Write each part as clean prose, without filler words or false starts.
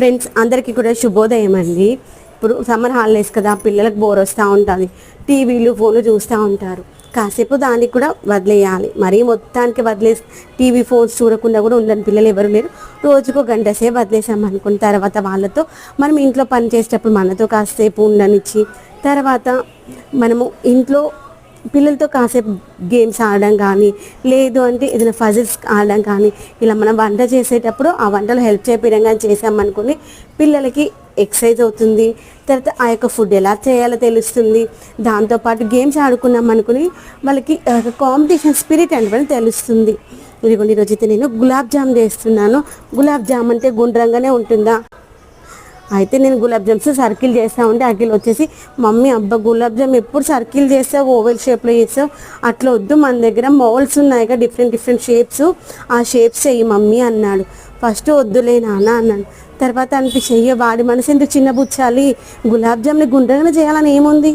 Friends అందరికీ కూడా శుభోదయం అండి. ఇప్పుడు సమ్మర్ హాలిడేస్ కదా, పిల్లలకు బోర్ వస్తూ ఉంటుంది, టీవీలు ఫోన్లు చూస్తూ ఉంటారు. కాసేపు దానికి కూడా వదిలేయాలి, మరీ మొత్తానికి వదిలేసి టీవీ ఫోన్స్ చూడకుండా కూడా ఉండని పిల్లలు ఎవరు లేరు. రోజుకు గంట సేపు వదిలేసాం అనుకున్న తర్వాత వాళ్ళతో మనం ఇంట్లో పని చేసేటప్పుడు మనతో కాసేపు ఉండనిచ్చి, తర్వాత మనము ఇంట్లో పిల్లలతో కాసేపు గేమ్స్ ఆడడం కానీ, లేదు అంటే ఏదైనా పజిల్స్ ఆడడం కానీ, ఇలా మనం వంట చేసేటప్పుడు ఆ వంటలు హెల్ప్ చేయడం కానీ చేసామనుకుని పిల్లలకి ఎక్సర్సైజ్ అవుతుంది. తర్వాత ఆ యొక్క ఫుడ్ ఎలా చేయాలో తెలుస్తుంది. దాంతోపాటు గేమ్స్ ఆడుకున్నాం అనుకుని వాళ్ళకి కాంపిటీషన్ స్పిరిట్ అంటే తెలుస్తుంది. ఇదిగోండి, ఈరోజు అయితే నేను గులాబ్ జామ్ చేస్తున్నాను. గులాబ్ జామ్ అంటే గుండ్రంగానే ఉంటుందా? అయితే నేను గులాబ్ జామ్స్ సర్కిల్ చేస్తూ ఉంటే అఖిల్ వచ్చేసి, మమ్మీ అబ్బా గులాబ్ జామ్ ఎప్పుడు సర్కిల్ చేస్తావు, ఓవెల్ షేప్లో చేస్తావు, అట్లా వద్దు, మన దగ్గర మౌల్డ్స్ ఉన్నాయి కదా, డిఫరెంట్ షేప్స్, ఆ షేప్స్ చెయ్యి మమ్మీ అన్నాడు. ఫస్ట్ వద్దులే నాన్న అన్నాను. తర్వాత అనిపించి వాడి మనసు ఎందుకు చిన్నబుచ్చాలి, గులాబ్ జామ్ని గుండ్రంగా చేయాలని ఏముంది,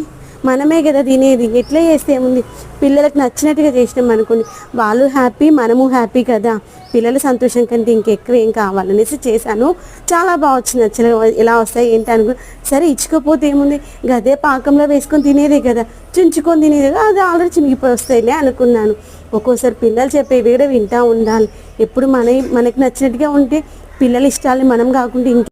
మనమే కదా తినేది, ఎట్లా చేస్తే ఏముంది, పిల్లలకు నచ్చినట్టుగా చేసినాం అనుకోండి, వాళ్ళు హ్యాపీ, మనము హ్యాపీ కదా, పిల్లల సంతోషం కంటే ఇంకెక్కువ ఏం కావాలనేసి చేశాను. చాలా బాగా వచ్చింది. నచ్చలే ఎలా వస్తాయి ఏంటి అనుకుని, సరే ఇచ్చుకోపోతే ఏముంది, గదే పాకంలో వేసుకొని తినేదే కదా, చుంచుకొని తినేదే కదా, అది ఆల్రెడీ చినిగిపోయి వస్తాయిలే అనుకున్నాను. ఒక్కోసారి పిల్లలు చెప్పేవి కూడా వింటూ ఉండాలి. ఎప్పుడు మనకి నచ్చినట్టుగా ఉంటే పిల్లల ఇష్టాలని మనం కాకుండా ఇంక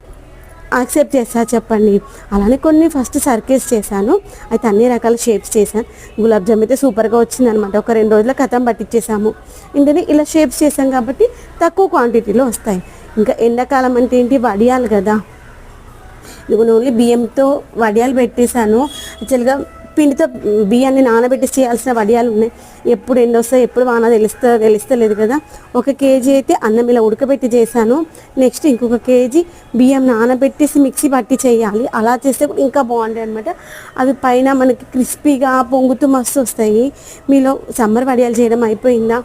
యాక్సెప్ట్ చేస్తా చెప్పండి. అలానే కొన్ని ఫస్ట్ సర్కిల్స్ చేశాను, అయితే అన్ని రకాల షేప్స్ చేశాను. గులాబ్ జామ్ అయితే సూపర్గా వచ్చిందనమాట. ఒక 2 రోజుల కథం పట్టించేసాము. ఇంతనే ఇలా షేప్స్ చేసాం కాబట్టి తక్కువ క్వాంటిటీలో వస్తాయి. ఇంకా ఎండాకాలం అంటే ఏంటి, వడియాలు కదా, ఇదిగో ఓన్లీ బియ్యంతో వడియాలు పెట్టేశాను. యాక్చువల్గా పిండితో బియ్యాన్ని నానబెట్టి చేయాల్సిన వడియాలు ఉన్నాయి. ఎప్పుడు ఎండ వస్తాయి, ఎప్పుడు వాన తెలుస్తలేదు కదా. 1 కేజీ అయితే అన్నం ఇలా ఉడకబెట్టి చేశాను. నెక్స్ట్ ఇంకొక కేజీ బియ్యం నానబెట్టేసి మిక్సీ పట్టి చేయాలి. అలా చేస్తే ఇంకా బాగుంటాయి అనమాట. అవి పైన మనకి క్రిస్పీగా పొంగుతూ మస్తు వస్తాయి. మీలో సమ్మర్ వడియాలు చేయడం అయిపోయిందా?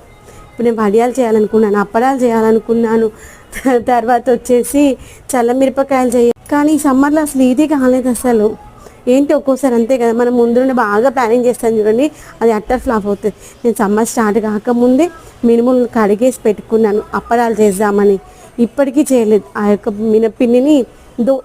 ఇప్పుడు నేను వడియాలు చేయాలనుకున్నాను, అప్పడాలు చేయాలనుకున్నాను, తర్వాత వచ్చేసి చల్లమిరపకాయలు చేయాలి. కానీ ఈ సమ్మర్లో అసలు ఇది కాలేదు అసలు. ఏంటి ఒక్కోసారి అంతే కదా, మనం ముందు నుండి బాగా ప్లానింగ్ చేస్తాను చూడండి, అది అట్టర్ ఫ్లాప్ అవుతుంది. నేను సమ్మర్ స్టార్ట్ కాకముందే మినుములు కడిగేసి పెట్టుకున్నాను అప్పడాలు చేద్దామని, ఇప్పటికీ చేయలేదు. ఆ యొక్క మినపిండిని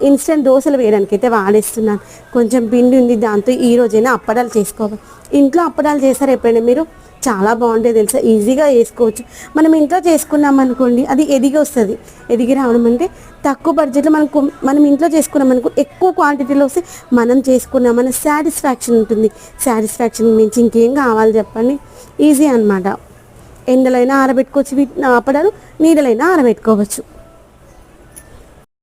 ఇన్స్టెంట్ దోశలు వేయడానికి అయితే వాడేస్తున్నాను. కొంచెం పిండి ఉంది, దాంతో ఈ రోజైనా అప్పడాలు చేసుకోవాలి. ఇంట్లో అప్పడాలు చేస్తారు ఎప్పుడైనా మీరు? చాలా బాగుంటాయి తెలుసా, ఈజీగా వేసుకోవచ్చు. మనం ఇంట్లో చేసుకున్నాం అనుకోండి, అది ఎదిగి వస్తుంది. ఎదిగి రావడం అంటే తక్కువ బడ్జెట్లో మనం ఇంట్లో చేసుకున్నాం అనుకో, ఎక్కువ క్వాంటిటీలో వస్తే మనం చేసుకున్నామన్న సాటిస్ఫాక్షన్ ఉంటుంది. సాటిస్ఫాక్షన్ మించి ఇంకేం కావాలి చెప్పండి. ఈజీ అనమాట. ఎండలైనా ఆరబెట్టుకోవచ్చు, అప్పడాలు నీడలైనా ఆరబెట్టుకోవచ్చు.